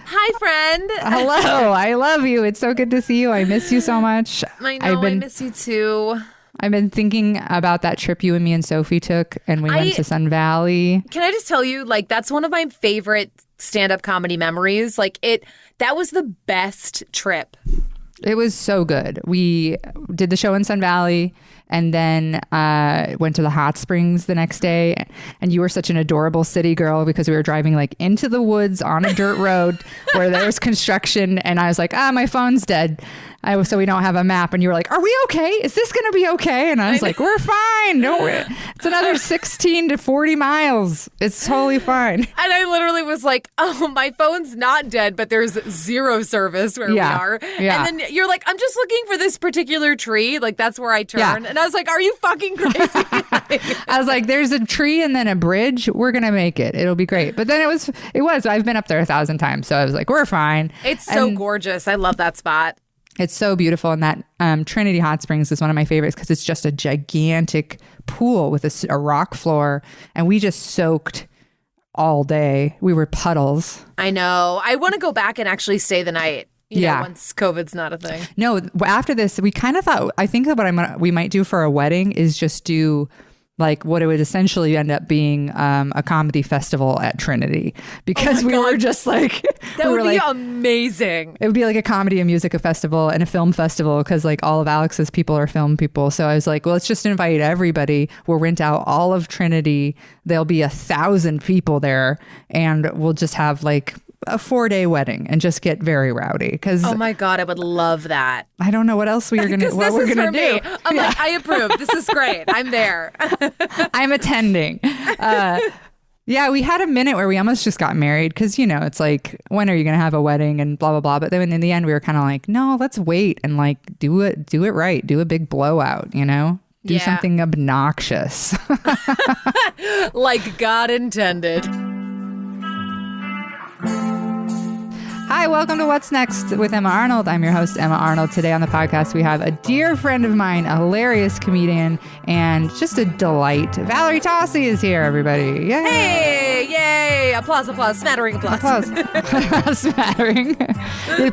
Hi, friend. Hello. I love you. It's so good to see you. I miss you so much. I know. I miss you too. I've been thinking about that trip you and me and Sophie took, and we went to Sun Valley. Can I just tell you, like, that's one of my favorite stand-up comedy memories. Like, that was the best trip. It was so good. We did the show in Sun Valley and then went to the hot springs the next day. And you were such an adorable city girl because we were driving like into the woods on a dirt road where there was construction. And I was like, my phone's dead. So we don't have a map. And you were like, are we okay? Is this going to be okay? And I was like, we're fine. No, it's another 16 to 40 miles. It's totally fine. And I literally was like, oh, my phone's not dead, but there's zero service where we are. Yeah. And then you're like, I'm just looking for this particular tree. Like, that's where I turn. Yeah. And I was like, are you fucking crazy? I was like, there's a tree and then a bridge. We're going to make it. It'll be great. But then it was. I've been up there 1,000 times. So I was like, we're fine. It's so gorgeous. I love that spot. It's so beautiful. And that Trinity Hot Springs is one of my favorites because it's just a gigantic pool with a rock floor. And we just soaked all day. We were puddles. I know. I want to go back and actually stay the night. You know, once COVID's not a thing. No, after this, we kind of thought, I think that we might do for a wedding is just do like what it would essentially end up being a comedy festival at Trinity because were just like that would be amazing. It would be like a comedy and music festival and a film festival because like all of Alex's people are film people. So I was like, well, let's just invite everybody. We'll rent out all of Trinity. There'll be 1,000 people there, and we'll just have like a 4-day wedding and just get very rowdy because oh my god, I would love that. I don't know what else we're gonna do. I'm like, I approve. This is great. I'm there. I'm attending. Yeah, we had a minute where we almost just got married because, you know, it's like, when are you going to have a wedding and blah, blah, blah. But then in the end, we were kind of like, no, let's wait and like do it right. Do a big blowout, you know, do something obnoxious. Like God intended. Hi, welcome to What's Next with Emma Arnold. I'm your host, Emma Arnold. Today on the podcast, we have a dear friend of mine, a hilarious comedian, and just a delight. Valerie Tosi is here, everybody. Yay! Hey, yay! Applause, smattering applause. Smattering.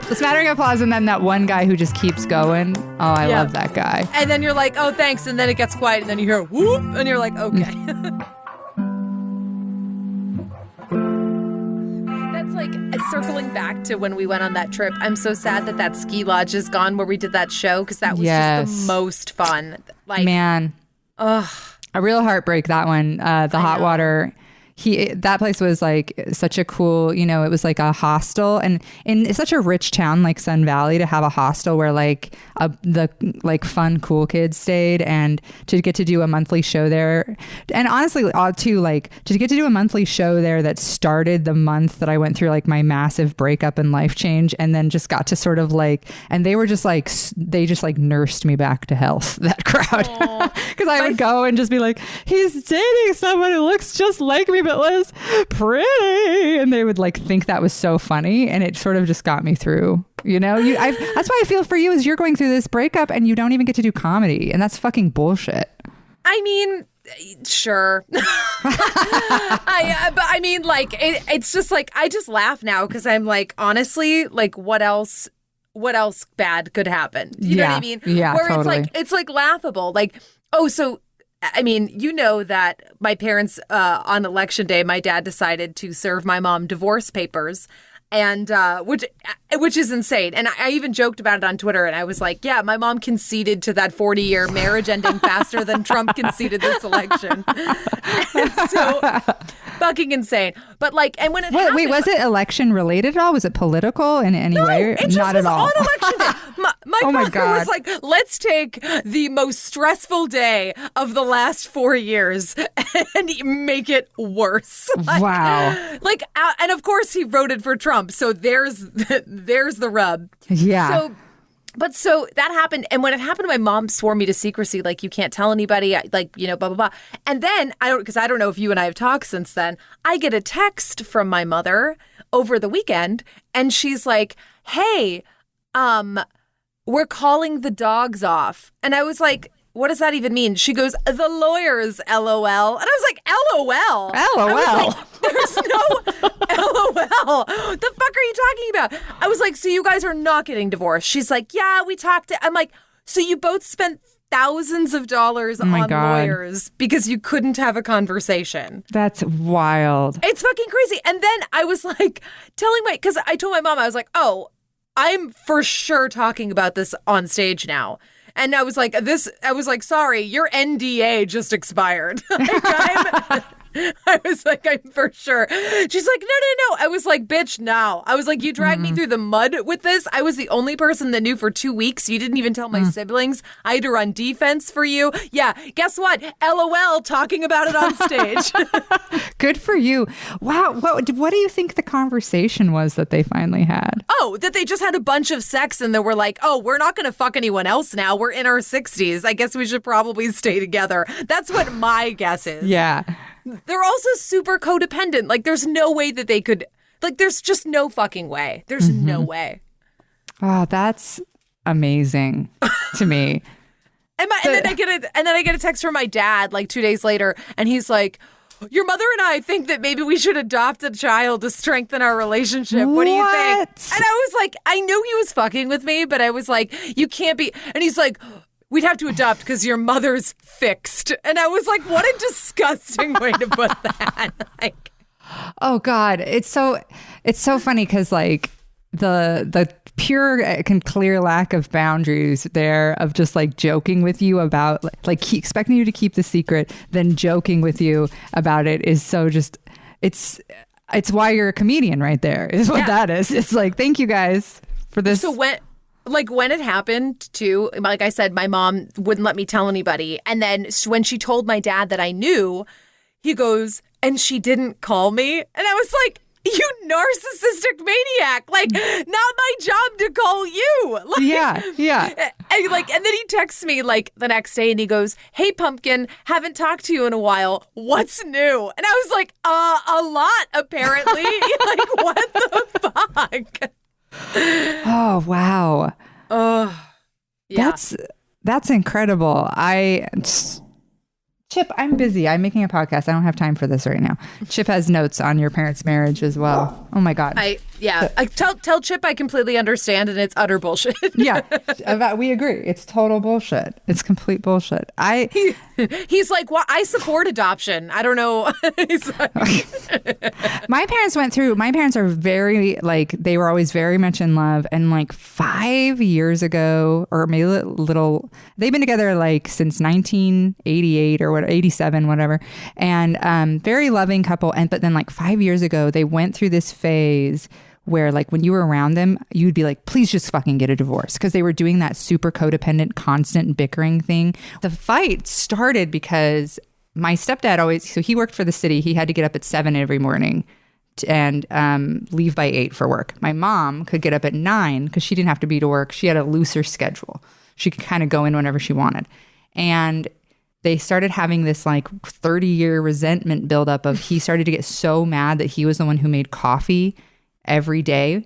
Smattering applause, and then that one guy who just keeps going. Oh, I love that guy. And then you're like, oh, thanks, and then it gets quiet, and then you hear whoop, and you're like, okay. That's like circling back to when we went on that trip. I'm so sad that ski lodge is gone where we did that show because that was just the most fun. Like, man, a real heartbreak. That one, the hot water. That place was like such a cool, you know, it was like a hostel, and in such a rich town like Sun Valley to have a hostel where like the like fun cool kids stayed, and to get to do a monthly show there, and honestly too, like to get to do a monthly show there that started the month that I went through like my massive breakup and life change, and then just got to sort of like, and they were just like, they just like nursed me back to health, that crowd, because I would go and just be like, he's dating someone who looks just like me but was pretty, and they would like think that was so funny, and it sort of just got me through, you know. That's why I feel for you is you're going through this breakup and you don't even get to do comedy, and that's fucking bullshit. I mean, sure. But I mean, like it's just like I just laugh now because I'm like, honestly, like what else bad could happen? You know what I mean? Yeah, where totally. it's like laughable, like, oh, so I mean, you know that my parents, on election day, my dad decided to serve my mom divorce papers, and which is insane. And I even joked about it on Twitter, and I was like, yeah, my mom conceded to that 40-year marriage ending faster than Trump conceded this election. So fucking insane. But like, and when it happened, wait, was it election related at all? Was it political in any way? It just Not was at all. On election day. My father was like, let's take the most stressful day of the last 4 years and make it worse. Like, wow. Like, and of course he voted for Trump. So there's the rub. Yeah. So that happened. And when it happened, my mom swore me to secrecy. Like, you can't tell anybody, like, you know, blah, blah, blah. And then because I don't know if you and I have talked since then, I get a text from my mother over the weekend, and she's like, hey, we're calling the dogs off. And I was like, what does that even mean? She goes, the lawyers, LOL. And I was like, LOL? LOL. I was like, there's no LOL. The fuck are you talking about? I was like, so you guys are not getting divorced? She's like, yeah, we talked. I'm like, so you both spent thousands of dollars on lawyers because you couldn't have a conversation. That's wild. It's fucking crazy. And then I was like because I told my mom, I was like, oh, I'm for sure talking about this on stage now. And I was like, sorry, your NDA just expired. I was like, I'm for sure. She's like, no. I was like, bitch, now. I was like, you dragged me through the mud with this. I was the only person that knew for 2 weeks. You didn't even tell my siblings. I had to run defense for you. Yeah, guess what? LOL, talking about it on stage. Good for you. Wow. What do you think the conversation was that they finally had? Oh, that they just had a bunch of sex and they were like, oh, we're not going to fuck anyone else now. We're in our 60s. I guess we should probably stay together. That's what my guess is. Yeah. They're also super codependent. Like, there's no way that they could, like, there's just no fucking way. There's no way. Oh, that's amazing to me. And then I get a text from my dad like 2 days later, and he's like, your mother and I think that maybe we should adopt a child to strengthen our relationship. What do you think? And I was like, I knew he was fucking with me, but I was like, you can't be. And he's like, we'd have to adopt because your mother's fixed. And I was like, what a disgusting way to put that. Like, oh God. It's so funny because like the pure and clear lack of boundaries there of just like joking with you about like expecting you to keep the secret, then joking with you about it is so just, it's why you're a comedian right there is what that is. It's like, thank you guys for this. So when it happened too, like I said, my mom wouldn't let me tell anybody. And then when she told my dad that I knew, he goes, and she didn't call me. And I was like, you narcissistic maniac. Like, not my job to call you. Like, yeah. And then he texts me like the next day and he goes, hey, Pumpkin, haven't talked to you in a while. What's new? And I was like, a lot, apparently. Like, what the fuck? Oh, wow. Yeah. That's incredible. Chip, I'm busy. I'm making a podcast. I don't have time for this right now. Chip has notes on your parents' marriage as well. Oh my God. I tell Chip I completely understand and it's utter bullshit. Yeah, we agree. It's total bullshit. It's complete bullshit. He's like, well, I support adoption. I don't know. He's like, my parents are very, like, they were always very much in love. And like 5 years ago, or maybe a little, they've been together like since 1988 or what, 87, whatever. And very loving couple. But then like 5 years ago, they went through this phase where like when you were around them, you'd be like, please just fucking get a divorce. Because they were doing that super codependent, constant bickering thing. The fight started because my stepdad so he worked for the city. He had to get up at 7 every morning and leave by 8 for work. My mom could get up at 9 because she didn't have to be to work. She had a looser schedule. She could kind of go in whenever she wanted. And they started having this like 30-year resentment buildup of he started to get so mad that he was the one who made coffee every day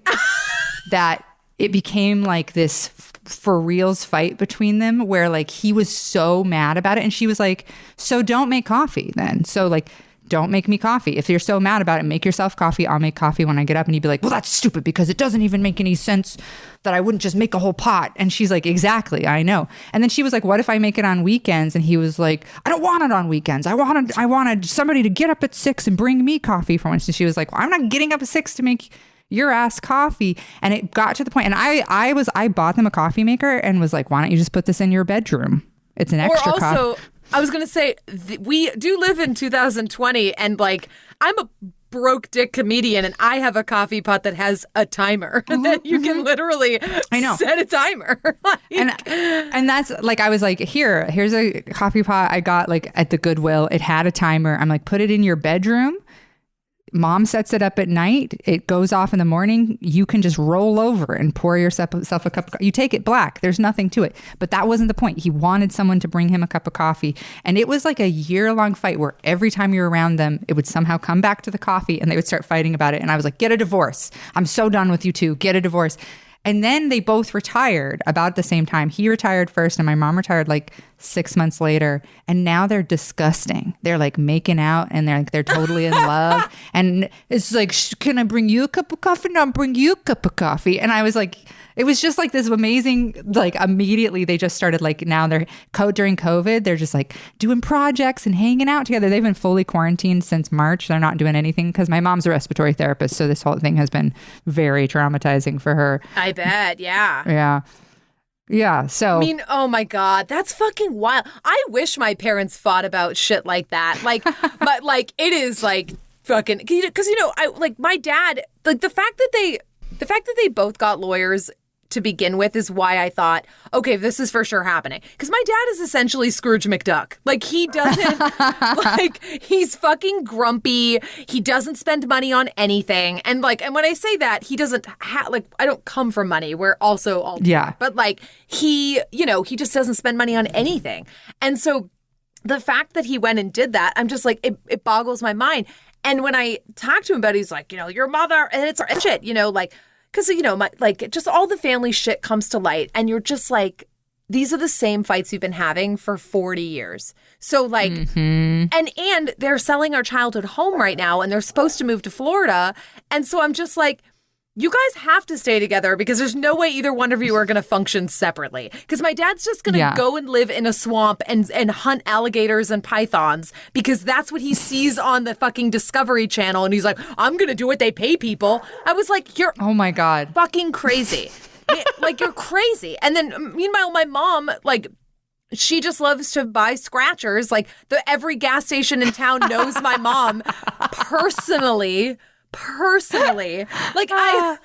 that it became like this for reals fight between them where like he was so mad about it and she was like, so don't make coffee then. So like, don't make me coffee. If you're so mad about it, make yourself coffee. I'll make coffee when I get up. And he'd be like, well, that's stupid because it doesn't even make any sense that I wouldn't just make a whole pot. And she's like, exactly, I know. And then she was like, what if I make it on weekends? And he was like, I don't want it on weekends. I wanted somebody to get up at 6 and bring me coffee for once. And she was like, well, I'm not getting up at 6 to make your ass coffee. And it got to the point, and I bought them a coffee maker and was like, why don't you just put this in your bedroom? It's an extra coffee. I was going to say, we do live in 2020 and like, I'm a broke dick comedian and I have a coffee pot that has a timer that you can literally set a timer. Like, and that's like, I was like, here's a coffee pot I got like at the Goodwill. It had a timer. I'm like, put it in your bedroom. Mom sets it up at night. It goes off in the morning. You can just roll over and pour yourself a cup of coffee. You take it black. There's nothing to it. But that wasn't the point. He wanted someone to bring him a cup of coffee. And it was like a year-long fight where every time you were around them, it would somehow come back to the coffee and they would start fighting about it. And I was like, get a divorce. I'm so done with you two. Get a divorce. And then they both retired about the same time. He retired first and my mom retired like 6 months later, and now they're disgusting. They're like making out, and they're totally in love. And it's like, can I bring you a cup of coffee? No, I'll bring you a cup of coffee. And I was like, it was just like this amazing, like immediately they just started like, now they're during COVID, they're just like doing projects and hanging out together. They've been fully quarantined since March. They're not doing anything because my mom's a respiratory therapist. So this whole thing has been very traumatizing for her. I bet. Yeah. Yeah. Yeah. So I mean, oh my God, that's fucking wild. I wish my parents fought about shit like that. Like, but like, it is like fucking, because, I like my dad, like the fact that they both got lawyers to begin with is why I thought, okay, this is for sure happening. Because my dad is essentially Scrooge McDuck. Like, he doesn't, like, he's fucking grumpy. He doesn't spend money on anything. And when I say that, he doesn't I don't come from money. We're also all, yeah. But like, he just doesn't spend money on anything. And so the fact that he went and did that, I'm just like, it boggles my mind. And when I talk to him about it, he's like, your mother, and it's shit, like, because, just all the family shit comes to light. And you're just like, these are the same fights you've been having for 40 years. So like, and they're selling our childhood home right now, and they're supposed to move to Florida. And so I'm just like, you guys have to stay together because there's no way either one of you are going to function separately. Because my dad's just going to go and live in a swamp and hunt alligators and pythons because that's what he sees on the fucking Discovery Channel. And he's like, I'm going to do what they pay people. I was like, you're oh my God, fucking crazy. Like, you're crazy. And then meanwhile, my mom, like, she just loves to buy scratchers. Like, every gas station in town knows my mom personally. Like I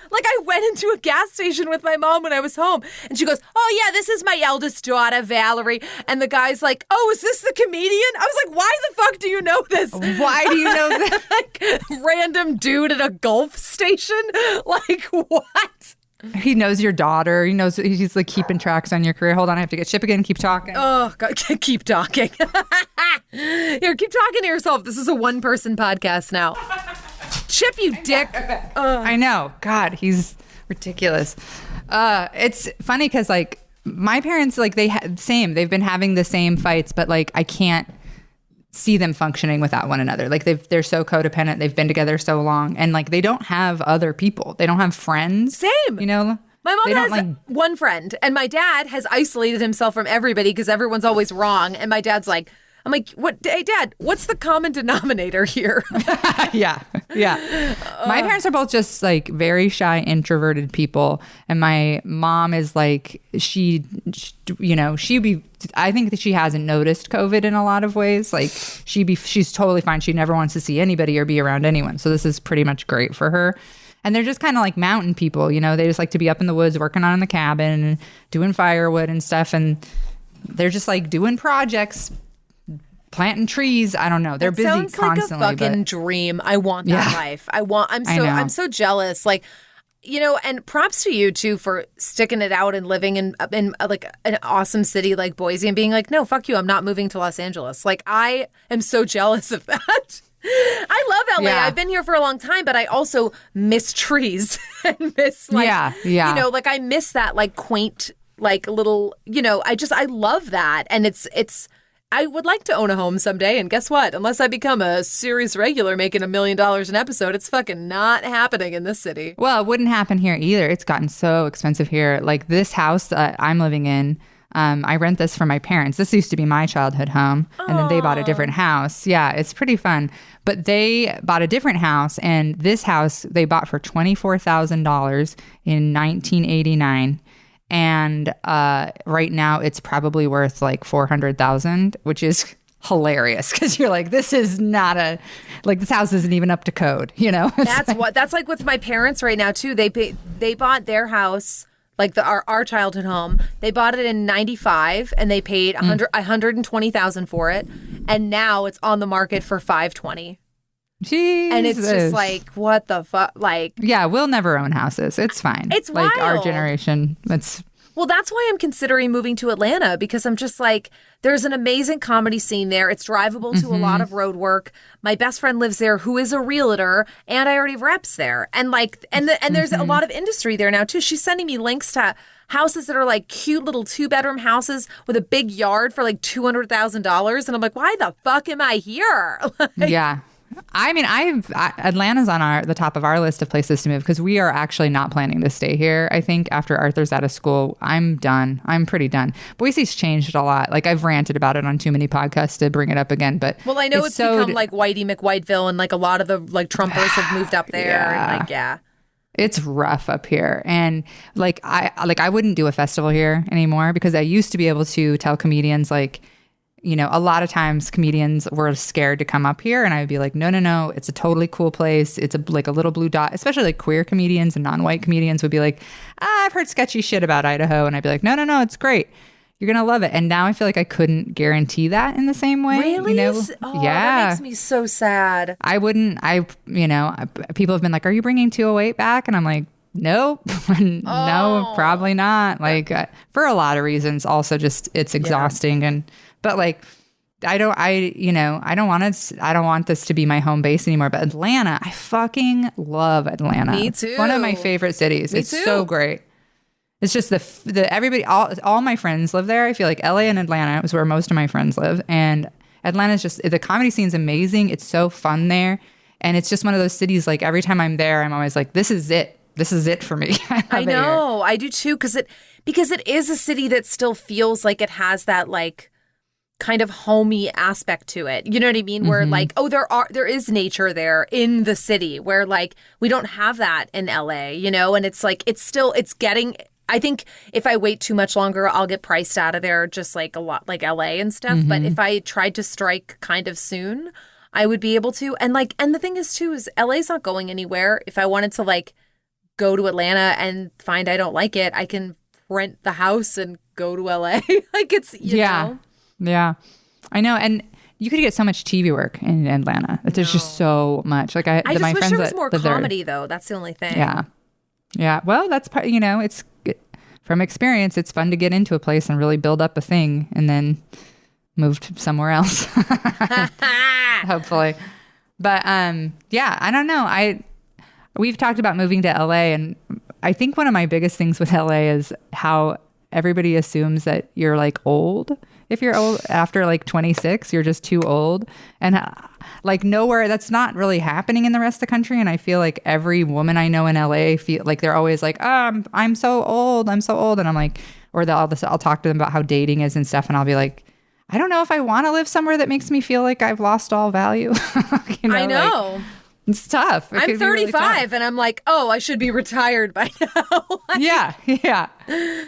went into a gas station with my mom when I was home, and she goes, oh yeah, this is my eldest daughter, Valerie. And the guy's like, oh, is this the comedian? I was like, why the fuck do you know this? Why do you know that? Like, random dude at a Gulf station? Like, what? He knows your daughter. He knows, he's like keeping tracks on your career. Hold on, I have to get Chip again. Keep talking. Oh, God, keep talking. Here, keep talking to yourself. This is a one-person podcast now. Chip, you dick. I know. God, he's ridiculous. It's funny because like my parents, like they've been having the same fights, but like I can't see them functioning without one another. Like they're so codependent. They've been together so long, and like they don't have other people. They don't have friends. Same. My mom has one friend, and my dad has isolated himself from everybody because everyone's always wrong. And my dad's like, I'm like, what? Hey, Dad, what's the common denominator here? Yeah. My parents are both just like very shy, introverted people. And my mom is like, I think that she hasn't noticed COVID in a lot of ways. Like she's totally fine. She never wants to see anybody or be around anyone. So this is pretty much great for her. And they're just kind of like mountain people, they just like to be up in the woods working on the cabin and doing firewood and stuff. And they're just like doing projects, planting trees. I don't know. They're busy constantly. Sounds like a fucking dream. I want that life. I'm so jealous. Like, and props to you too for sticking it out and living in like an awesome city like Boise and being like, no, fuck you. I'm not moving to Los Angeles. Like, I am so jealous of that. I love LA. Yeah. I've been here for a long time, but I also miss trees and miss like, like I miss that like quaint, like little, I love that. And it's, I would like to own a home someday, and guess what? Unless I become a series regular making $1 million an episode, it's fucking not happening in this city. Well, it wouldn't happen here either. It's gotten so expensive here. Like this house that I'm living in, I rent this from my parents. This used to be my childhood home, and then they bought a different house. Yeah, it's pretty fun. But they bought a different house, and this house they bought for $24,000 in 1989. And right now it's probably worth like $400,000, which is hilarious because you're like, this is not this house isn't even up to code, That's like with my parents right now too. They bought their house, like our childhood home. They bought it in 95 and they paid $120,000 for it, and now it's on the market for $520,000. Jesus. And it's just like, what the fuck? Like, yeah, we'll never own houses. It's fine. It's like wild. Our generation. Well, that's why I'm considering moving to Atlanta, because I'm just like, there's an amazing comedy scene there. It's drivable to a lot of road work. My best friend lives there, who is a realtor, and I already have reps there. And like, and there's a lot of industry there now too. She's sending me links to houses that are like cute little 2-bedroom houses with a big yard for like $200,000. And I'm like, why the fuck am I here? Yeah. I mean, Atlanta's on the top of our list of places to move because we are actually not planning to stay here. I think after Arthur's out of school, I'm done. I'm pretty done. Boise's changed a lot. Like I've ranted about it on too many podcasts to bring it up again. But well, I know it's become like Whitey McWhiteville, and like a lot of the like Trumpers have moved up there. Yeah. And like, yeah. It's rough up here. And like I wouldn't do a festival here anymore because I used to be able to tell comedians like, you know, a lot of times comedians were scared to come up here, and I would be like, no, it's a totally cool place. It's like a little blue dot, especially like queer comedians and non-white comedians would be like, I've heard sketchy shit about Idaho. And I'd be like, no, it's great. You're going to love it. And now I feel like I couldn't guarantee that in the same way. Really? You know? Oh, yeah. That makes me so sad. People have been like, are you bringing 208 back? And I'm like, nope. No, probably not. Like for a lot of reasons. Also just it's exhausting but like, I don't want this to be my home base anymore. But Atlanta, I fucking love Atlanta. Me too. It's one of my favorite cities. It's too. so great. It's just everybody, all my friends live there. I feel like LA and Atlanta is where most of my friends live. And Atlanta's just, the comedy scene's amazing. It's so fun there. And it's just one of those cities, like every time I'm there, I'm always like, this is it. This is it for me. I know. I do too. Because it is a city that still feels like it has that like, kind of homey aspect to it. You know what I mean? Where like, there is nature there in the city where like we don't have that in LA, you know, and it's like it's getting, I think if I wait too much longer, I'll get priced out of there just like a lot like LA and stuff. But if I tried to strike kind of soon, I would be able to. And the thing is too, is LA's not going anywhere. If I wanted to like go to Atlanta and find I don't like it, I can rent the house and go to LA. Like it's, you know. Yeah, I know. And you could get so much TV work in Atlanta. There's just so much. Like I just wish there was more comedy though. That's the only thing. Yeah. Well, that's part, you know, it's from experience. It's fun to get into a place and really build up a thing and then move to somewhere else. Hopefully. But yeah, I don't know. We've talked about moving to LA, and I think one of my biggest things with LA is how everybody assumes that you're like old. If you're old after like 26, you're just too old. And like nowhere, that's not really happening in the rest of the country. And I feel like every woman I know in LA feel like they're always like, I'm so old. I'm so old. And I'm like, or I'll talk to them about how dating is and stuff. And I'll be like, I don't know if I want to live somewhere that makes me feel like I've lost all value. You know, I know. Like, it's tough. I'm 35 really tough. And I'm like, I should be retired by now. Yeah.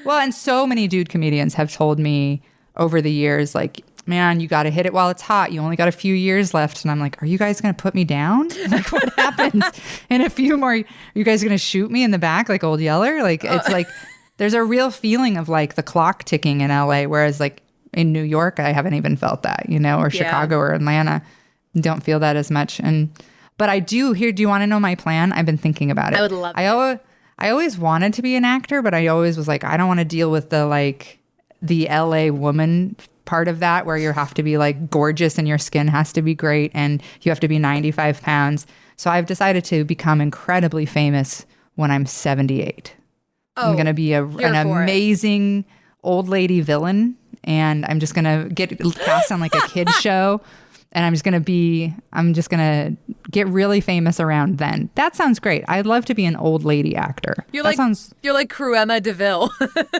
Well, and so many dude comedians have told me over the years, like, man, you got to hit it while it's hot. You only got a few years left. And I'm like, are you guys going to put me down? Like, what happens in a few more? Are you guys going to shoot me in the back like Old Yeller? Like, it's like, there's a real feeling of like the clock ticking in LA. Whereas like in New York, I haven't even felt that, you know, or Chicago or Atlanta. Don't feel that as much. But I do here. Do you want to know my plan? I've been thinking about it. I would love it. I always wanted to be an actor, but I always was like, I don't want to deal with the LA woman part of that, where you have to be like gorgeous and your skin has to be great and you have to be 95 pounds. So I've decided to become incredibly famous when I'm 78. I'm going to be an amazing old lady villain, and I'm just going to get cast on like a kid's show. And I'm just going to get really famous around then. That sounds great. I'd love to be an old lady actor. You're like Cruella DeVille.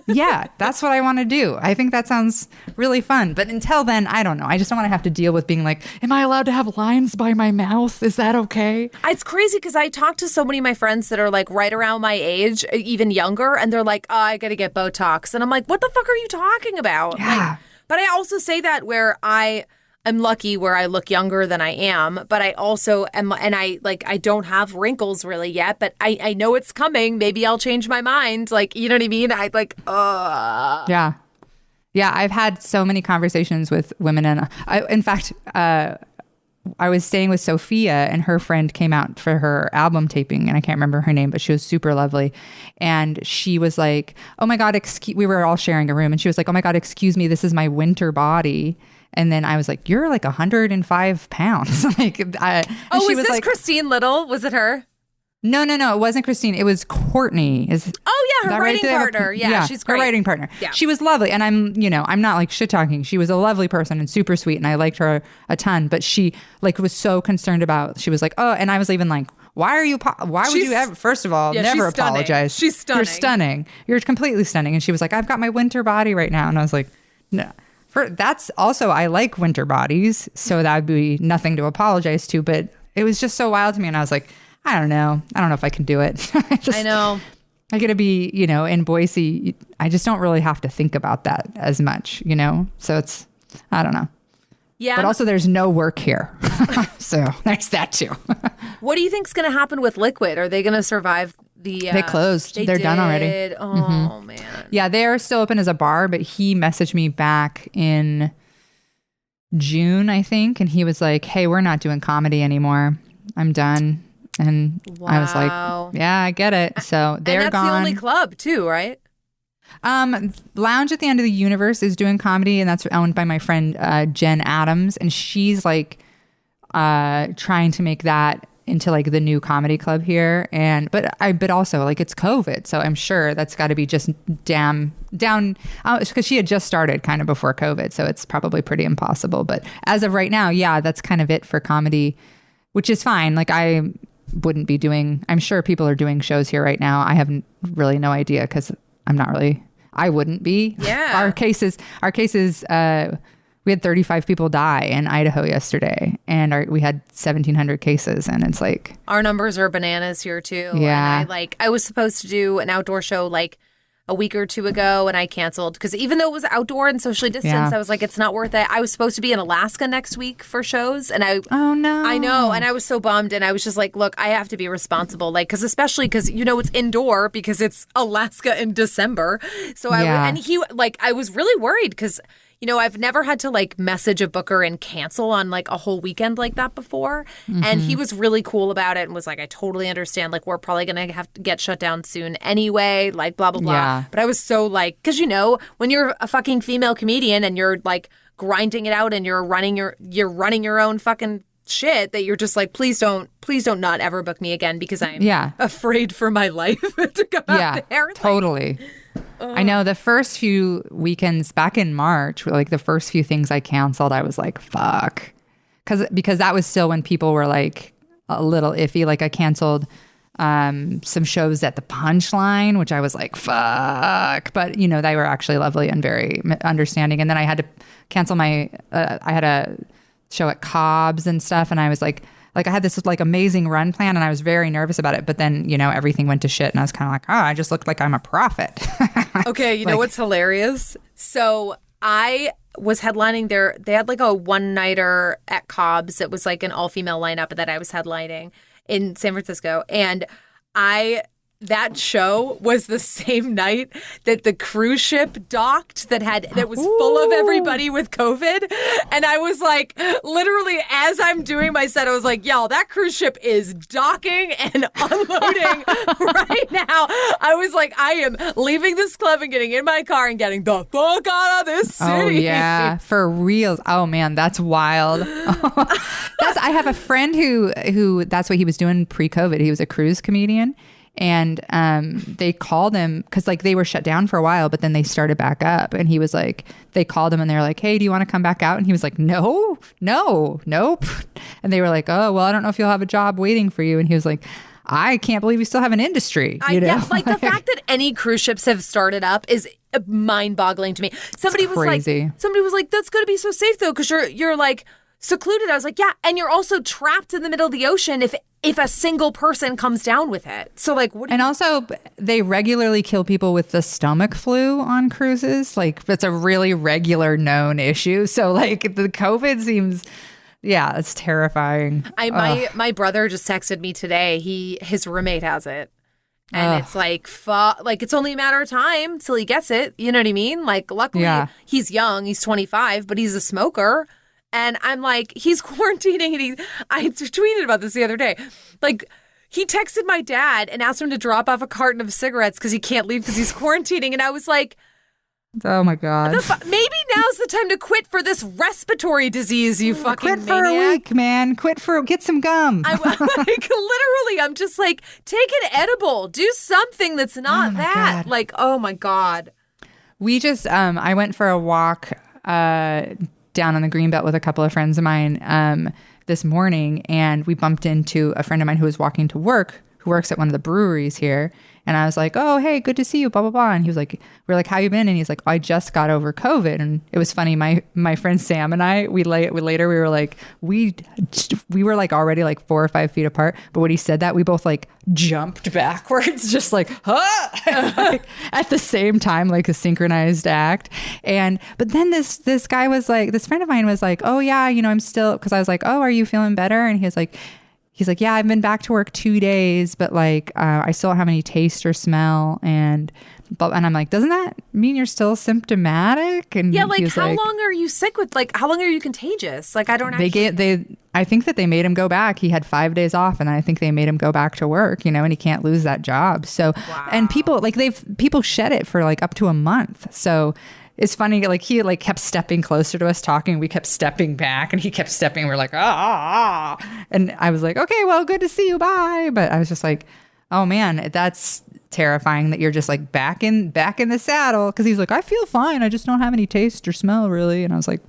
Yeah, that's what I want to do. I think that sounds really fun. But until then, I don't know. I just don't want to have to deal with being like, am I allowed to have lines by my mouth? Is that okay? It's crazy because I talk to so many of my friends that are like right around my age, even younger, and they're like, I got to get Botox. And I'm like, what the fuck are you talking about? Yeah. Like, but I also say that where I'm lucky where I look younger than I am, but I also am, and I don't have wrinkles really yet, but I know it's coming. Maybe I'll change my mind. Like, you know what I mean? Yeah. Yeah. I've had so many conversations with women, and in fact, I was staying with Sophia, and her friend came out for her album taping, and I can't remember her name, but she was super lovely. And she was like, "Oh my God, we were all sharing a room," and she was like, "Oh my God, excuse me, this is my winter body." And then I was like, "You're like 105 pounds." Like, was this like, Christine Little? Was it her? No, it wasn't Christine. It was Courtney. Her writing partner. Yeah, she's great. Her writing partner. Yeah. She was lovely. And I'm not like shit talking. She was a lovely person and super sweet. And I liked her a ton. But she like was so concerned about, she was like, oh, and I was even like, why would you ever, first of all, never apologize. She's stunning. You're stunning. You're completely stunning. And she was like, I've got my winter body right now. And I was like, no. That's also, I like winter bodies. So that would be nothing to apologize to. But it was just so wild to me. And I was like, I don't know if I can do it. I know. I get to be, in Boise. I just don't really have to think about that as much, So it's, I don't know. Yeah. But also there's no work here. So there's that too. What do you think's going to happen with Liquid? Are they going to survive the... They closed. They're done already. Oh, man. Yeah, they are still open as a bar, but he messaged me back in June, I think. And he was like, hey, we're not doing comedy anymore. I'm done. And I was like, yeah, I get it. So they're gone. And that's the only club too, right? Lounge at the End of the Universe is doing comedy, and that's owned by my friend Jen Adams, and she's like trying to make that into like the new comedy club here. And but also like it's COVID, so I'm sure that's got to be just down because she had just started kind of before COVID, so it's probably pretty impossible. But as of right now, yeah, that's kind of it for comedy, which is fine. Like I'm sure people are doing shows here right now. I have really no idea because I wouldn't be. Yeah. Our cases, we had 35 people die in Idaho yesterday, and we had 1,700 cases, and it's like. Our numbers are bananas here too. Yeah. And I was supposed to do an outdoor show like a week or two ago, and I canceled because even though it was outdoor and socially distanced, I was like, it's not worth it. I was supposed to be in Alaska next week for shows, and oh no, I know, and I was so bummed, and I was just like, look, I have to be responsible, especially because it's indoor because it's Alaska in December. So I was really worried because I've never had to message a booker and cancel on a whole weekend like that before. Mm-hmm. And he was really cool about it and was like, I totally understand. We're probably going to have to get shut down soon anyway, blah, blah, blah. Yeah. But I was so because, when you're a fucking female comedian and you're grinding it out and you're running your own fucking shit that you're just please don't not ever book me again because I'm afraid for my life to go out there. Totally. I know the first few weekends back in March, the first few things I canceled, I was like, fuck. Because that was still when people were a little iffy. I canceled some shows at the Punchline, which I was like, fuck. But, they were actually lovely and very understanding. And then I had to cancel I had a show at Cobb's and stuff. And I was like I had this amazing run plan and I was very nervous about it. But then, everything went to shit and I was kind of like, oh, I just looked like I'm a prophet. Okay. You know what's hilarious? So I was headlining there. They had a one-nighter at Cobb's. It was an all-female lineup that I was headlining in San Francisco. And that show was the same night that the cruise ship docked that was full of everybody with COVID. And I was literally as I'm doing my set, I was like, y'all, that cruise ship is docking and unloading right now. I was like, I am leaving this club and getting in my car and getting the fuck out of this city. Oh, yeah, for real. Oh, man, that's wild. I have a friend who that's what he was doing pre-COVID. He was a cruise comedian. And they called him because they were shut down for a while, but then they started back up. And he was they called him and they were like, hey, do you want to come back out? And he was like, no, nope. And they were like, oh, well, I don't know if you'll have a job waiting for you. And he was like, I can't believe you still have an industry. The fact that any cruise ships have started up is mind-boggling to me. Somebody was like, that's going to be so safe though, because you're secluded. I was like, yeah, and you're also trapped in the middle of the ocean if a single person comes down with it. So what? And also, they regularly kill people with the stomach flu on cruises. It's a really regular known issue. So the COVID seems, it's terrifying. My brother just texted me today. His roommate has it. And it's it's only a matter of time till he gets it. You know what I mean? Luckily, he's young. He's 25, but he's a smoker. And I'm like, he's quarantining, and I tweeted about this the other day. Like, he texted my dad and asked him to drop off a carton of cigarettes because he can't leave because he's quarantining. And I was like, oh my God. Maybe now's the time to quit for this respiratory disease, you fucking quit for maniac. a week, man. Get some gum. Literally, I'm just like, take an edible. Do something that's not that. God. Like, oh my God. We just, I went for a walk down on the Greenbelt with a couple of friends of mine this morning, and we bumped into a friend of mine who was walking to work, who works at one of the breweries here. And I was like, oh, hey, good to see you, blah, blah, blah. And he was like, we're like, how you been? And he's like, I just got over COVID. And it was funny. My friend Sam and I, we were like, we were like already like 4 or 5 feet apart. But when he said that, we both like jumped backwards, just like, huh? Like, at the same time, like a synchronized act. But then this guy was like, this friend of mine was like, oh yeah, I'm still, because I was like, oh, are you feeling better? And he was like, yeah, I've been back to work 2 days, but like I still don't have any taste or smell. And I'm like, doesn't that mean you're still symptomatic? And yeah, like how long are you sick with? Like how long are you contagious? Like I don't. I think that they made him go back. He had 5 days off, and I think they made him go back to work. And he can't lose that job. So wow. And people shed it for like up to a month. So. It's funny, like he like kept stepping closer to us talking. We kept stepping back, and he kept stepping. We're like, ah. And I was like, okay, well, good to see you. Bye. But I was just like, oh man, that's terrifying that you're just like back in the saddle. Because he's like, I feel fine. I just don't have any taste or smell really. And I was like,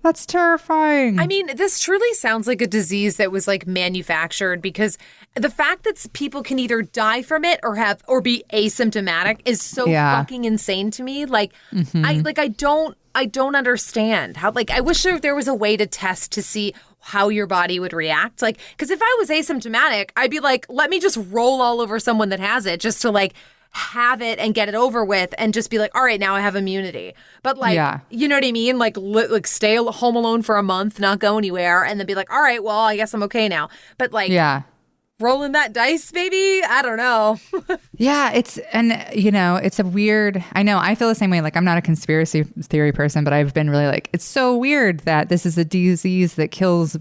that's terrifying. I mean, this truly sounds like a disease that was like manufactured, because the fact that people can either die from it or be asymptomatic is so fucking insane to me. Like, I don't understand how, like, I wish there was a way to test to see how your body would react. Like, because if I was asymptomatic, I'd be like, let me just roll all over someone that has it just to like have it and get it over with and just be like, all right, now I have immunity. But like, you know what I mean? Like stay home alone for a month, not go anywhere, and then be like, all right, well, I guess I'm okay now. But like, rolling that dice, baby, I don't know. Yeah, it's a weird, I know, I feel the same way. Like, I'm not a conspiracy theory person, but I've been really like, it's so weird that this is a disease that kills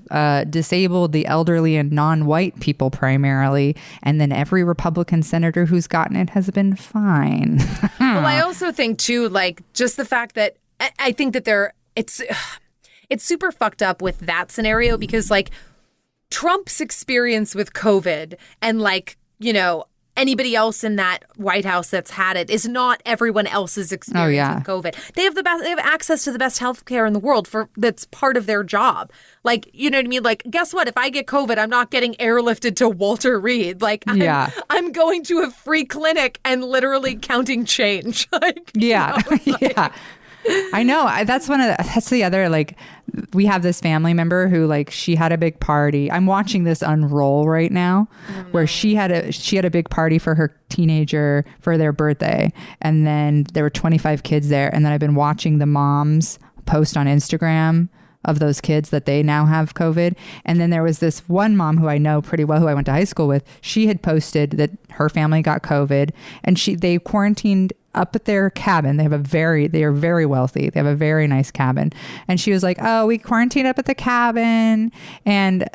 disabled, the elderly, and non-white people primarily. And then every Republican senator who's gotten it has been fine. Well, I also think too, like, just the fact that I think that it's super fucked up with that scenario, because like Trump's experience with COVID and like, anybody else in that White House that's had it is not everyone else's experience with COVID. They have access to the best healthcare in the world that's part of their job. Like, you know what I mean? Like, guess what? If I get COVID, I'm not getting airlifted to Walter Reed. Like, I'm going to a free clinic and literally counting change. Like, I know. That's the other, like, we have this family member who, like, she had a big party. I'm watching this unroll right now, where she had a big party for her teenager for their birthday. And then there were 25 kids there. And then I've been watching the moms post on Instagram of those kids that they now have COVID. And then there was this one mom who I know pretty well, who I went to high school with. She had posted that her family got COVID, and they quarantined up at their cabin. They are very wealthy. They have a very nice cabin. And she was like, oh, we quarantined up at the cabin. And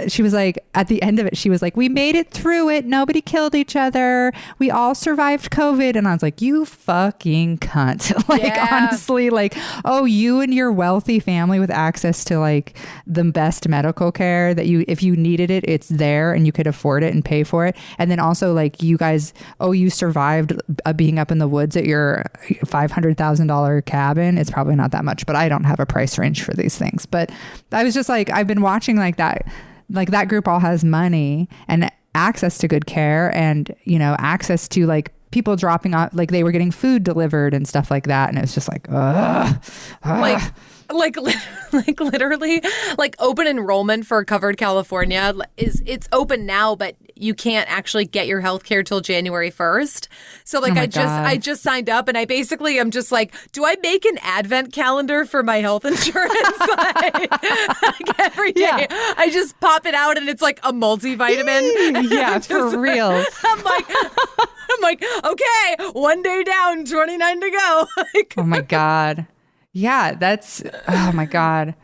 she was like, at the end of it, she was like, we made it through it. Nobody killed each other. We all survived COVID. And I was like, you fucking cunt. Like, honestly, like, oh, you and your wealthy family with access to like the best medical care that if you needed it, it's there and you could afford it and pay for it. And then also like you guys, you survived being up in the woods at your $500,000 cabin. It's probably not that much, but I don't have a price range for these things. But I was just like, I've been watching like that. Like, that group all has money and access to good care and, access to like people dropping off, like they were getting food delivered and stuff like that. And it was just like, Like literally, like open enrollment for Covered California it's open now, but you can't actually get your health care till January 1st. So like I just signed up, and I basically am just like, do I make an advent calendar for my health insurance? like every day I just pop it out and it's like a multivitamin. Yeah, for real. I'm like, okay, one day down, 29 to go. Like, oh my God. Yeah, that's, oh my God.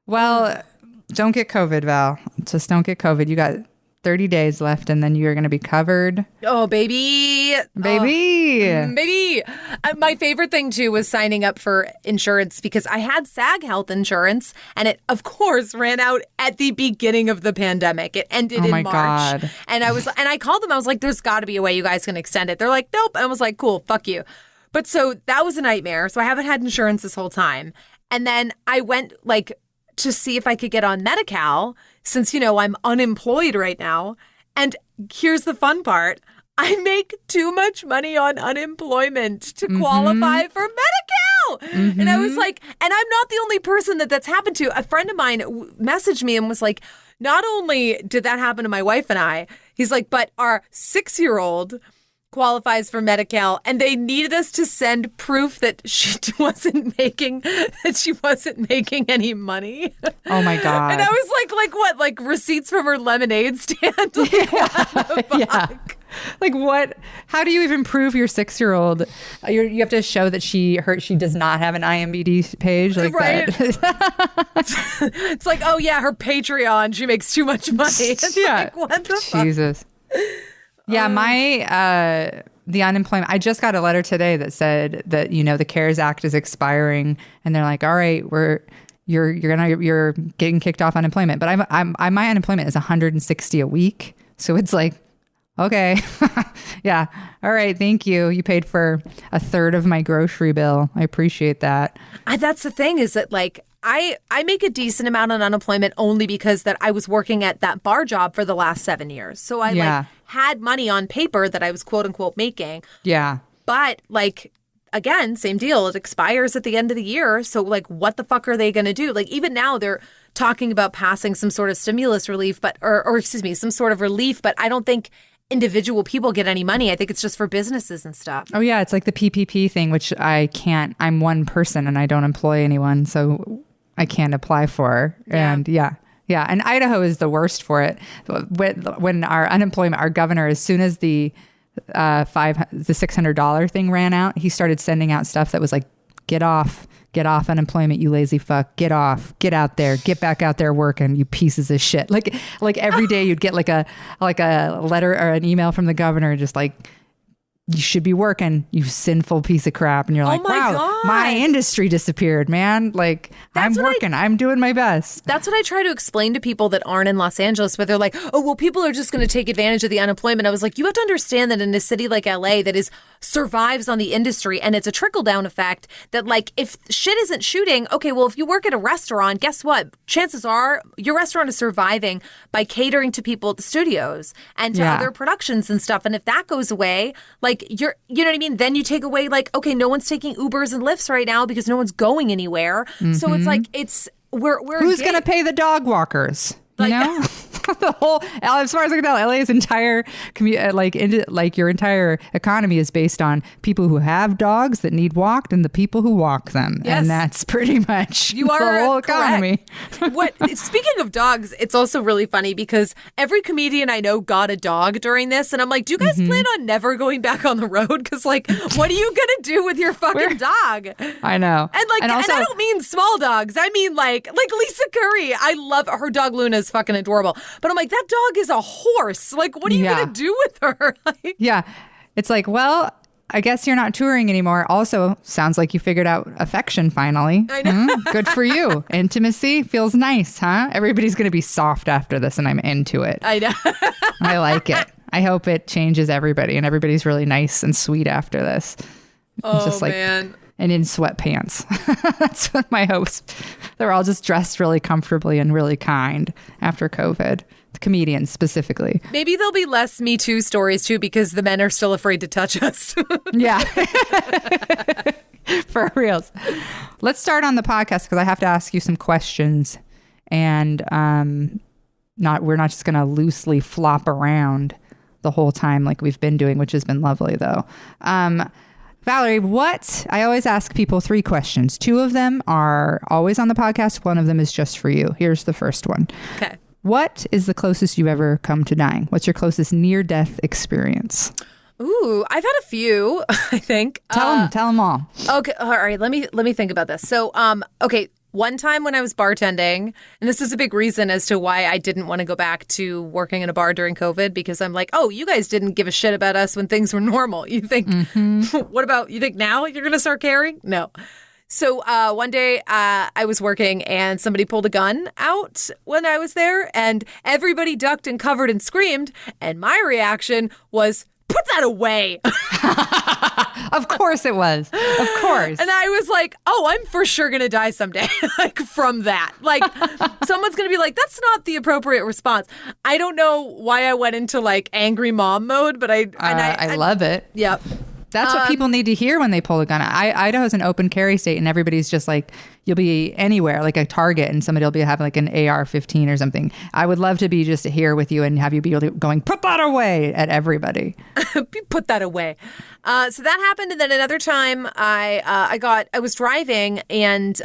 Well, don't get COVID, Val. Just don't get COVID. You got 30 days left and then you're going to be covered. Oh, baby. Baby. Baby. My favorite thing, too, was signing up for insurance because I had SAG health insurance and it, of course, ran out at the beginning of the pandemic. It ended in March. God. And I called them. I was like, there's got to be a way you guys can extend it. They're like, nope. I was like, cool, fuck you. But so that was a nightmare. So I haven't had insurance this whole time. And then I went to see if I could get on Medi-Cal since, I'm unemployed right now. And here's the fun part. I make too much money on unemployment to qualify for Medi-Cal. And I was like, and I'm not the only person that's happened to. A friend of mine messaged me and was like, not only did that happen to my wife and I, he's like, but our 6-year-old qualifies for Medi-Cal, and they needed us to send proof that she wasn't making any money. Oh my God. And I was like what? Like receipts from her lemonade stand? Yeah. Like what? How do you even prove your 6-year-old? You have to show that she does not have an IMDb page like right. that. It's like, oh yeah, her Patreon, she makes too much money. It's like, what the fuck? Jesus. Yeah, the unemployment. I just got a letter today that said that the CARES Act is expiring, and they're like, all right, you're getting kicked off unemployment. But my unemployment is 160 a week, so it's like, okay, yeah, all right, thank you. You paid for a third of my grocery bill. I appreciate that. That's the thing is that I make a decent amount on unemployment only because that I was working at that bar job for the last 7 years. So I had money on paper that I was quote unquote making. Yeah. But again, same deal. It expires at the end of the year. So what the fuck are they going to do? Even now they're talking about passing some sort of stimulus relief, or excuse me, some sort of relief. But I don't think individual people get any money. I think it's just for businesses and stuff. Oh yeah. It's like the PPP thing, which I can't, I'm one person and I don't employ anyone. So I can't apply for. Yeah. And yeah. And Idaho is the worst for it. When our unemployment, our governor, as soon as the $600 thing ran out, he started sending out stuff that was like, get off unemployment, you lazy fuck, get out there, get back out there working, you pieces of shit. Like every day you'd get like a letter or an email from the governor, just like, you should be working, you sinful piece of crap. And you're like, wow, God. My industry disappeared, man. Like, I'm working. I'm doing my best. That's what I try to explain to people that aren't in Los Angeles, but they're like, oh, well, people are just going to take advantage of the unemployment. I was like, you have to understand that in a city like LA that survives on the industry, and it's a trickle-down effect that, if shit isn't shooting, okay, well, if you work at a restaurant, guess what? Chances are your restaurant is surviving by catering to people at the studios and to other productions and stuff. And if that goes away, you know what I mean? Then you take away, okay, no one's taking Ubers and Lyfts right now because no one's going anywhere. Mm-hmm. So it's we're who's going to pay the dog walkers? The whole, as far as I can tell, LA's entire your entire economy is based on people who have dogs that need walked and the people who walk them. Yes. And that's pretty much the whole economy. Speaking of dogs, it's also really funny because every comedian I know got a dog during this. And I'm like, do you guys plan on never going back on the road? Because what are you going to do with your fucking dog? I know. And also, and I don't mean small dogs. I mean like Lisa Curry. I love her dog. Luna is fucking adorable. But I'm like, that dog is a horse. What are you going to do with her? Yeah. It's like, well, I guess you're not touring anymore. Also, sounds like you figured out affection finally. I know. Good for you. Intimacy feels nice, huh? Everybody's going to be soft after this, and I'm into it. I know. I like it. I hope it changes everybody, and everybody's really nice and sweet after this. Oh, just man. And in sweatpants. That's what my hopes. They're all just dressed really comfortably and really kind after COVID. The comedians specifically. Maybe there'll be less Me Too stories too because the men are still afraid to touch us. Yeah. For reals. Let's start on the podcast because I have to ask you some questions. And we're not just going to loosely flop around the whole time like we've been doing, which has been lovely though. Valerie, I always ask people 3 questions. 2 of them are always on the podcast. 1 of them is just for you. Here's the first one. Okay. What is the closest you've ever come to dying? What's your closest near-death experience? Ooh, I've had a few, I think. Tell them all. Okay, all right. Let me think about this. So, okay, one time when I was bartending, and this is a big reason as to why I didn't want to go back to working in a bar during COVID, because I'm like, oh, you guys didn't give a shit about us when things were normal. You think, what about, you think now you're going to start caring? No. So one day I was working and somebody pulled a gun out when I was there, and everybody ducked and covered and screamed. And my reaction was, put that away. Of course it was. Of course. And I was like, oh, I'm for sure going to die someday, like from that. Like someone's going to be like, that's not the appropriate response. I don't know why I went into like angry mom mode, but I love it. Yep. That's what people need to hear when they pull a gun. Idaho's an open carry state, and everybody's just like, you'll be anywhere, like a Target, and somebody will be having like an AR-15 or something. I would love to be just here with you and have you be going, put that away at everybody. Put that away. So that happened, and then another time I was driving, and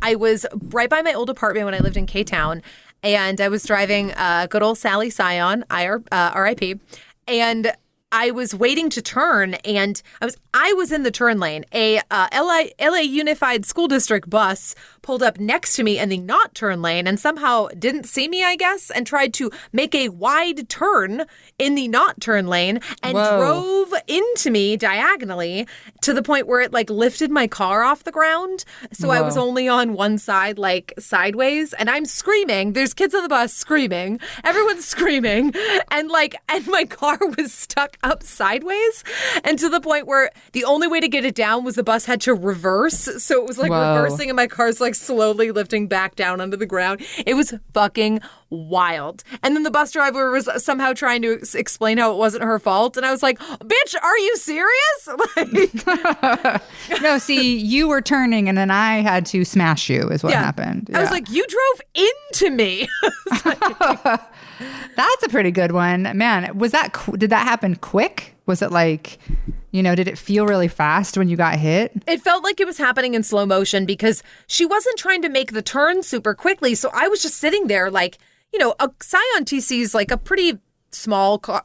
I was right by my old apartment when I lived in K-Town, and I was driving good old Sally Scion, R.I.P., and I was waiting to turn, and I was in the turn lane. A LA Unified School District bus pulled up next to me in the not turn lane and somehow didn't see me, I guess, and tried to make a wide turn in the not turn lane and drove into me diagonally to the point where it like lifted my car off the ground. So I was only on one side, like sideways, and I'm screaming. There's kids on the bus screaming. Everyone's screaming. And my car was stuck up sideways, and to the point where the only way to get it down was the bus had to reverse. So it was like reversing, and my car's like slowly lifting back down onto the ground. It was fucking wild. And then the bus driver was somehow trying to explain how it wasn't her fault. And I was like, bitch, are you serious? Like, no, see, you were turning and then I had to smash you is what happened. Yeah. I was like, you drove into me. That's a pretty good one. Man, did that happen quick? Was it like, did it feel really fast when you got hit? It felt like it was happening in slow motion because she wasn't trying to make the turn super quickly. So I was just sitting there like, a Scion TC is like a pretty small car.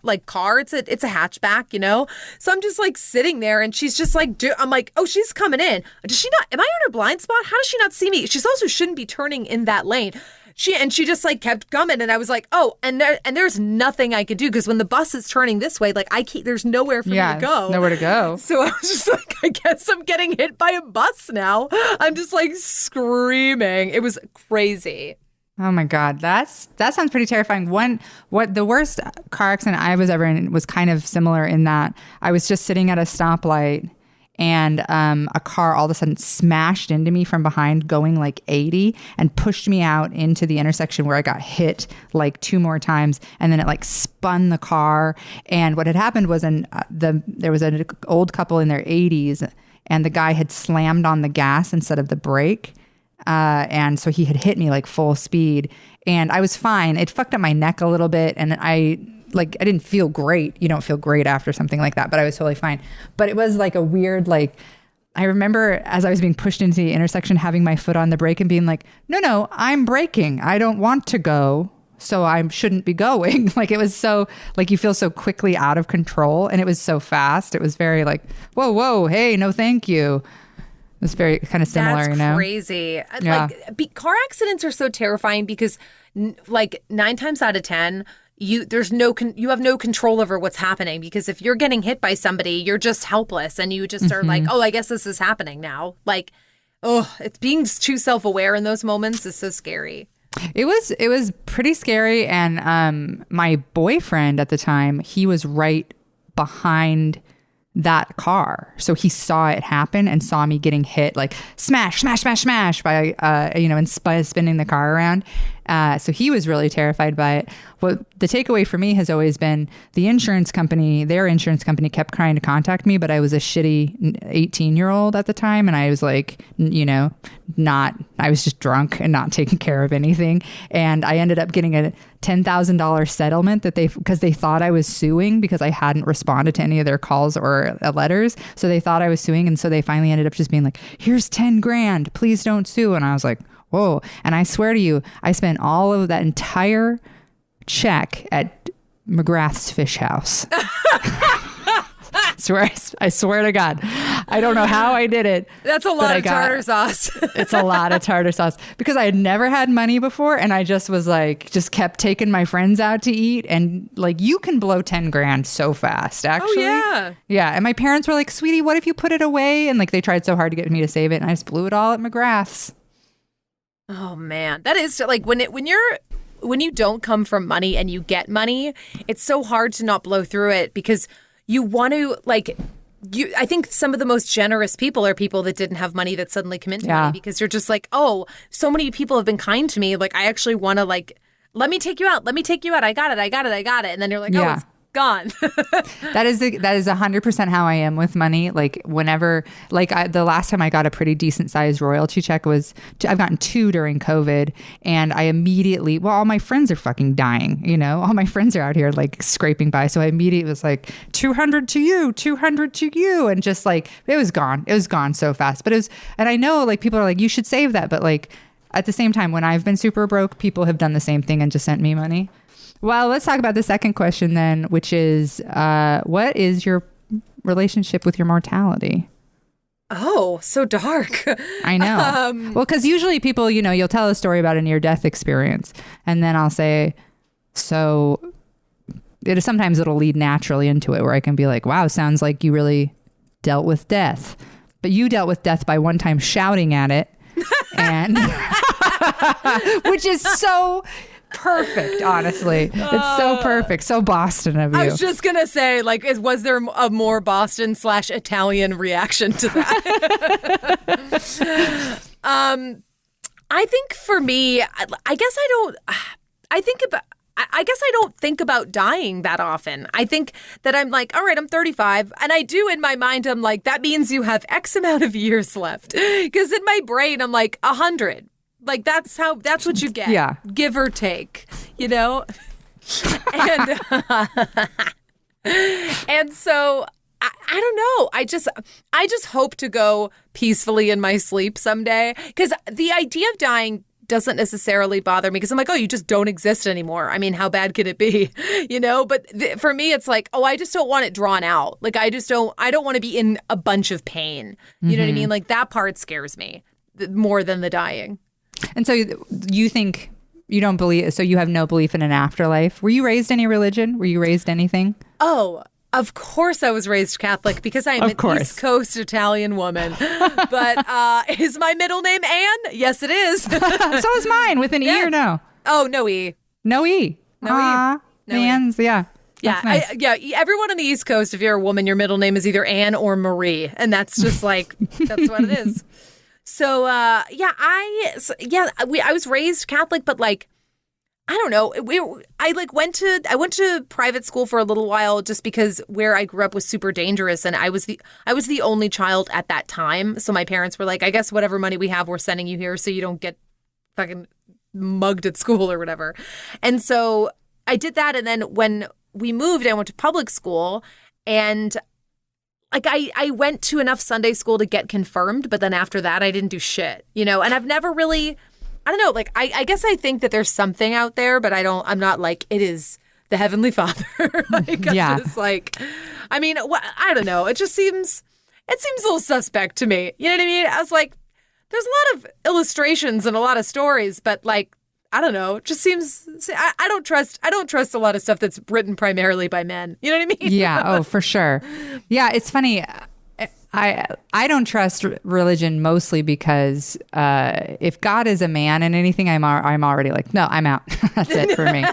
It's a hatchback, So I'm just like sitting there, and she's just like, I'm like, oh, she's coming in. Does she not? Am I on her blind spot? How does she not see me? She's also shouldn't be turning in that lane. She just like kept coming, and I was like, oh, and there's nothing I could do because when the bus is turning this way, like there's nowhere for me to go. Nowhere to go. So I was just like, I guess I'm getting hit by a bus now. I'm just like screaming. It was crazy. Oh my God, that sounds pretty terrifying. The worst car accident I was ever in was kind of similar in that I was just sitting at a stoplight, and a car all of a sudden smashed into me from behind going like 80 and pushed me out into the intersection where I got hit like 2 more times, and then it like spun the car. And what had happened was there was an old couple in their 80s, and the guy had slammed on the gas instead of the brake. And so he had hit me like full speed, and I was fine. It fucked up my neck a little bit, and I didn't feel great. You don't feel great after something like that, but I was totally fine. But it was like a weird, I remember as I was being pushed into the intersection, having my foot on the brake and being like, no, I'm braking. I don't want to go. So I shouldn't be going. Like, it was so, like, you feel so quickly out of control, and it was so fast. It was very like, whoa, hey, no, thank you. It's very kind of similar, That's crazy. Yeah. Car accidents are so terrifying because 9 times out of 10, you have no control over what's happening, because if you're getting hit by somebody, you're just helpless, and you just are like, oh, I guess this is happening now. Like, oh, it's being too self-aware in those moments is so scary. It was pretty scary. And my boyfriend at the time, he was right behind that car, so he saw it happen and saw me getting hit, like smash by and spinning the car around. So he was really terrified by it. Well, the takeaway for me has always been their insurance company kept trying to contact me, but I was a shitty 18-year-old at the time, and I was like, I was just drunk and not taking care of anything. And I ended up getting a $10,000 settlement because they thought I was suing because I hadn't responded to any of their calls or letters. So they thought I was suing. And so they finally ended up just being like, here's 10 grand, please don't sue. And I was like, whoa. And I swear to you, I spent all of that entire check at McGrath's Fish House. I swear to God. I don't know how I did it. That's a lot of tartar sauce. It's a lot of tartar sauce because I had never had money before. And I just was like, just kept taking my friends out to eat. And like, you can blow 10 grand so fast, actually. Oh, yeah. Yeah. And my parents were like, sweetie, what if you put it away? And like, they tried so hard to get me to save it. And I just blew it all at McGrath's. Oh, man. That is like when you don't come from money and you get money, it's so hard to not blow through it because you want to like I think some of the most generous people are people that didn't have money that suddenly come into money because you're just like, oh, so many people have been kind to me. Like, I actually want to like, let me take you out. Let me take you out. I got it. And then you're like, oh, it's gone. That is 100% how I am with money. Like whenever, like the last time I got a pretty decent sized royalty check was, I've gotten 2 during COVID, and I immediately, well, all my friends are fucking dying, you know, all my friends are out here like scraping by. So I immediately was like 200 to you, 200 to you. And just like, it was gone so fast, but and I know like people are like, you should save that. But like at the same time, when I've been super broke, people have done the same thing and just sent me money. Well, let's talk about the second question then, which is, what is your relationship with your mortality? Oh, so dark. I know. Well, because usually people, you know, you'll tell a story about a near-death experience, and then I'll say, so sometimes it'll lead naturally into it where I can be like, wow, sounds like you really dealt with death. But you dealt with death by one time shouting at it, and which is so... perfect, honestly. It's so perfect. So Boston of you. I was just going to say, like, was there a more Boston/Italian reaction to that? I think for me, I guess I don't think about dying that often. I think that I'm like, all right, I'm 35. And I do in my mind, I'm like, that means you have X amount of years left. Because in my brain, I'm like 100. Like, that's what you get. Yeah. Give or take, you know? And and so I don't know. I just hope to go peacefully in my sleep someday. Because the idea of dying doesn't necessarily bother me because I'm like, oh, you just don't exist anymore. I mean, how bad could it be? You know, but for me, it's like, oh, I just don't want it drawn out. Like, I don't want to be in a bunch of pain. You know what I mean? Like, that part scares me more than the dying. And so you think you don't believe, so you have no belief in an afterlife. Were you raised any religion? Were you raised anything? Oh, of course I was raised Catholic because I'm an East Coast Italian woman. But is my middle name Anne? Yes, it is. So is mine, with an E or no? Oh, no E. No E. No E. No Anne's, yeah. Yeah, nice. Everyone on the East Coast, if you're a woman, your middle name is either Anne or Marie. And that's just like, that's what it is. So, I was raised Catholic, but like, I don't know. I went to private school for a little while just because where I grew up was super dangerous. And I was the only child at that time. So my parents were like, I guess whatever money we have, we're sending you here so you don't get fucking mugged at school or whatever. And so I did that. And then when we moved, I went to public school, and like I went to enough Sunday school to get confirmed, but then after that I didn't do shit, you know. And I've never really, I don't know, like I guess I think that there's something out there, but I'm not like it is the Heavenly Father. Like, yeah. I'm just like, I mean, I don't know. It seems a little suspect to me. You know what I mean? I was like, there's a lot of illustrations and a lot of stories, but like, I don't know. It just seems I don't trust a lot of stuff that's written primarily by men. You know what I mean? Yeah. Oh, for sure. Yeah. It's funny. I don't trust religion mostly because if God is a man and anything, I'm already like, no, I'm out. That's it for me.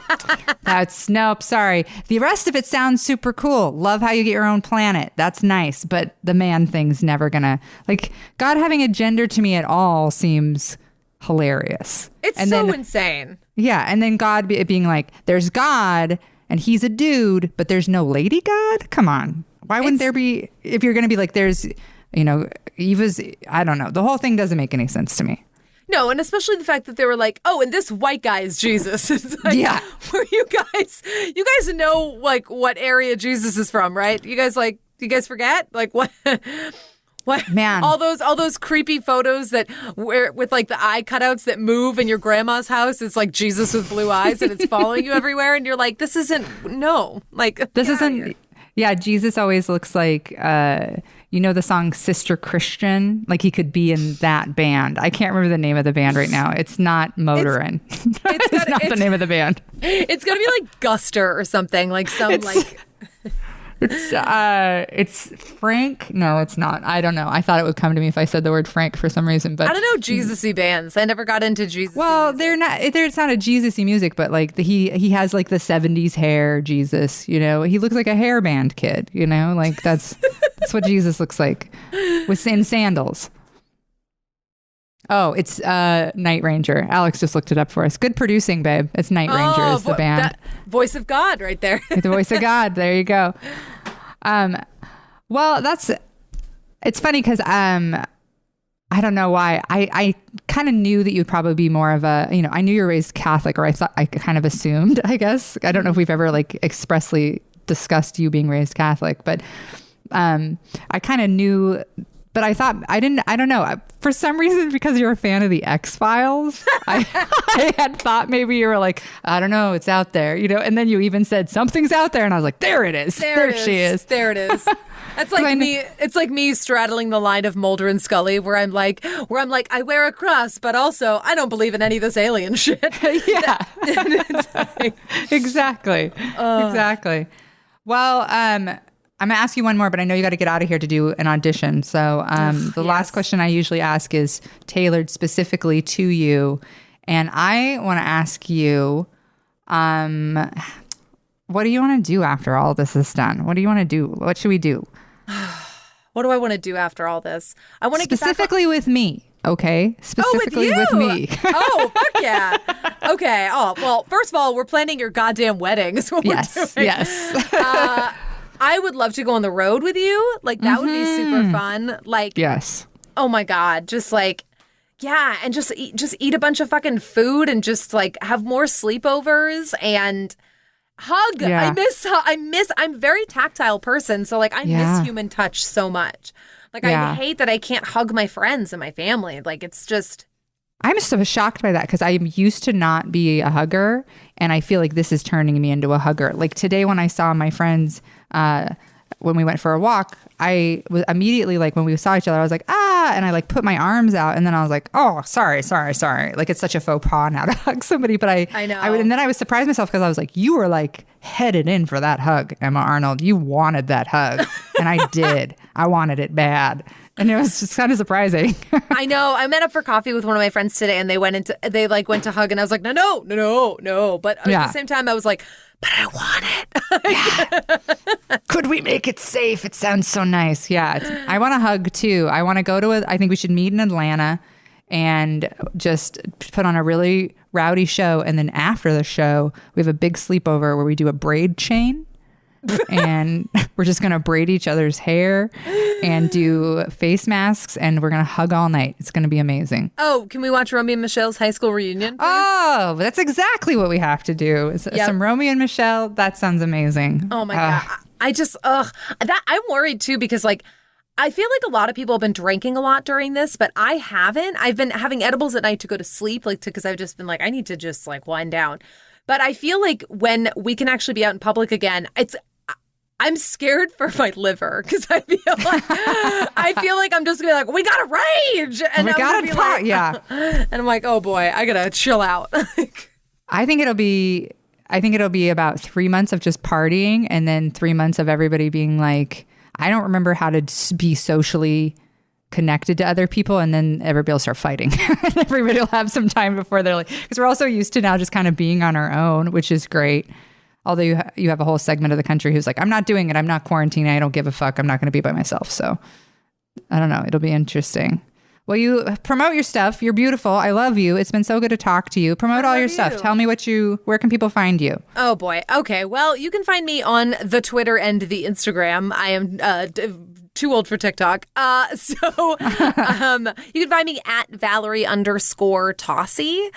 Nope. Sorry. The rest of it sounds super cool. Love how you get your own planet. That's nice. But the man thing's never gonna, like, God having a gender to me at all seems hilarious. It's insane. Yeah. And then God being like, there's God and he's a dude, but there's no lady God. Come on. Why wouldn't there be, if you're going to be like, there's, you know, Eva's, I don't know. The whole thing doesn't make any sense to me. No, and especially the fact that they were like, oh, and this white guy is Jesus. It's like, yeah. Were you guys know like what area Jesus is from, right? You guys forget? Like what? What, man? All those creepy photos that with like the eye cutouts that move in your grandma's house. It's like Jesus with blue eyes and it's following you everywhere. And you're like, this isn't. Yeah, Jesus always looks like, you know, the song Sister Christian? Like he could be in that band. I can't remember the name of the band right now. It's not Motorin. It's not the name of the band. It's going to be like Guster or something. Like It's Frank. No, it's not. I don't know. I thought it would come to me if I said the word Frank for some reason, but I don't know Jesus-y bands. I never got into Jesus. Well, they're not. It's not a Jesus-y music, but like he has like the '70s hair. Jesus, you know, he looks like a hair band kid. You know, like that's what Jesus looks like with in sandals. Oh, it's Night Ranger. Alex just looked it up for us. Good producing, babe. It's Night Ranger is the band. Voice of God right there. The voice of God. There you go. Well, it's funny because I don't know why. I kind of knew that you'd probably be more of a, you know, I knew you were raised Catholic, or I kind of assumed, I guess. I don't know if we've ever like expressly discussed you being raised Catholic, but I kind of knew. But I thought, I don't know. For some reason, because you're a fan of the X-Files, I had thought maybe you were like, I don't know, it's out there, you know? And then you even said, something's out there. And I was like, there it is. There she is. There it is. That's like me. It's like me straddling the line of Mulder and Scully, where I'm like, I wear a cross, but also I don't believe in any of this alien shit. Yeah. Exactly. Exactly. Well, I'm going to ask you one more, but I know you got to get out of here to do an audition. So the last question I usually ask is tailored specifically to you. And I want to ask you, what do you want to do after all this is done? What do you want to do? What should we do? What do I want to do after all this? I want to specifically with me. Okay. Specifically with me. Oh, fuck yeah. Okay. Oh, well, first of all, we're planning your goddamn wedding. Is what we're doing. Yes. I would love to go on the road with you. Like, that would be super fun. Like, yes. Oh my God. Just like, yeah. And just eat a bunch of fucking food and just like have more sleepovers and hug. Yeah. I'm a very tactile person. So like, I miss human touch so much. Like, I hate that I can't hug my friends and my family. Like, it's just. I'm so shocked by that because I used to not be a hugger, and I feel like this is turning me into a hugger. Like today when I saw my friends, when we went for a walk, I was immediately like, when we saw each other, I was like, and I like put my arms out, and then I was like, oh, sorry. Like it's such a faux pas now to hug somebody, but I know. And then I was surprised myself because I was like, you were like headed in for that hug, Emma Arnold. You wanted that hug, and I did. I wanted it bad. And it was just kind of surprising. I know. I met up for coffee with one of my friends today, and they went to hug, and I was like, no. But at the same time, I was like, but I want it. Could we make it safe? It sounds so nice. Yeah. I want to hug too. I want to go to I think we should meet in Atlanta and just put on a really rowdy show. And then after the show, we have a big sleepover where we do a braid chain. And we're just going to braid each other's hair and do face masks, and we're going to hug all night. It's going to be amazing. Oh, can we watch Romeo and Michelle's high school reunion, please? Oh, that's exactly what we have to do. Some Romeo and Michelle. That sounds amazing. Oh my God. I just, I'm worried too, because like, I feel like a lot of people have been drinking a lot during this, but I haven't. I've been having edibles at night to go to sleep, like, because I've just been like, I need to just like wind down. But I feel like when we can actually be out in public again, I'm scared for my liver because I feel like I'm just gonna be like, we gotta rage, and we gotta talk, like, and I'm like, oh boy, I gotta chill out. I think it'll be about 3 months of just partying, and then 3 months of everybody being like, I don't remember how to be socially connected to other people, and then everybody will start fighting. Everybody will have some time before they're like, because we're also used to now just kind of being on our own, which is great. Although you have a whole segment of the country who's like, I'm not doing it. I'm not quarantining. I don't give a fuck. I'm not going to be by myself. So I don't know. It'll be interesting. Well, you promote your stuff. You're beautiful. I love you. It's been so good to talk to you. Promote all your stuff. Tell me where can people find you? Oh boy. Okay. Well, you can find me on the Twitter and the Instagram. I am too old for TikTok. So you can find me at Valerie_Tosi.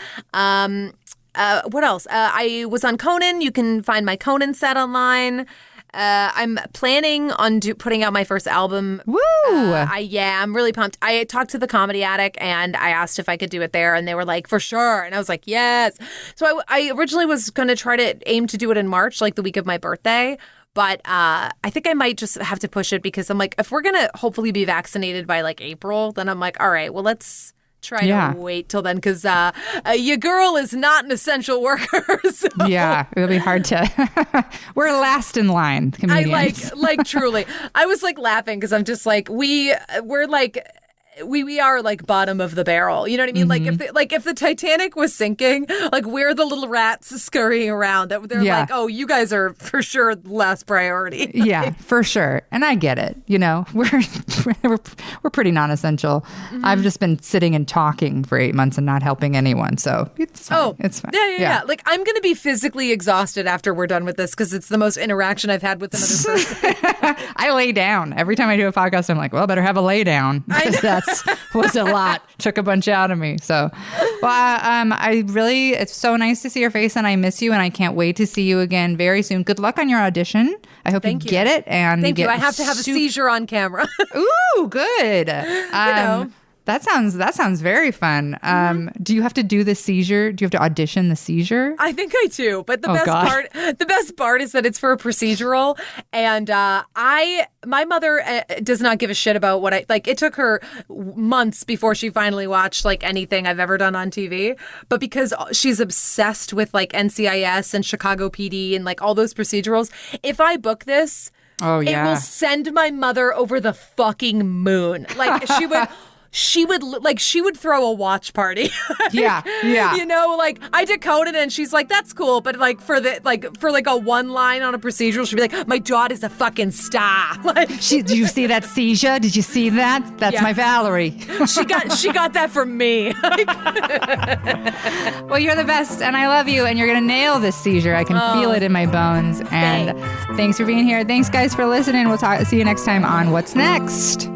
What else? I was on Conan. You can find my Conan set online. I'm planning on putting out my first album. Woo! I'm really pumped. I talked to the Comedy Attic and I asked if I could do it there, and they were like, for sure. And I was like, yes. So I originally was going to try to aim to do it in March, like the week of my birthday. But I think I might just have to push it because I'm like, if we're going to hopefully be vaccinated by like April, then I'm like, all right, well, let's try to wait till then because your girl is not an essential worker. So. Yeah, it'll be hard to. We're last in line, comedians. I like truly. I was like laughing because I'm just like we're like. We are like bottom of the barrel. You know what I mean? Mm-hmm. Like if the Titanic was sinking, like we're the little rats scurrying around. That they're like, oh, you guys are for sure last priority. Yeah, for sure. And I get it. You know, we're pretty non-essential. Mm-hmm. I've just been sitting and talking for 8 months and not helping anyone. So it's fine. Oh, it's fine. Yeah. Like I'm going to be physically exhausted after we're done with this because it's the most interaction I've had with another person. I lay down every time I do a podcast. I'm like, well, better have a lay down because that's was a lot. Took a bunch out of me. So, I really, it's so nice to see your face and I miss you and I can't wait to see you again very soon. Good luck on your audition. I hope you get it. And thank you. I have to have a seizure on camera. Ooh, good. That sounds very fun. Do you have to do the seizure? Do you have to audition the seizure? I think I do. But the best part is that it's for a procedural. And my mother does not give a shit about what it took her months before she finally watched like anything I've ever done on TV. But because she's obsessed with like NCIS and Chicago PD and like all those procedurals, if I book this, it will send my mother over the fucking moon. Like she would throw a watch party. Yeah. You know, like I decoded it and she's like, that's cool. But like for a one line on a procedural, she'd be like, my daughter's a fucking star. Like, did you see that seizure? Did you see that? That's my Valerie. She got that from me. Well, you're the best and I love you and you're going to nail this seizure. I can feel it in my bones. And thanks for being here. Thanks guys for listening. We'll see you next time on What's Next.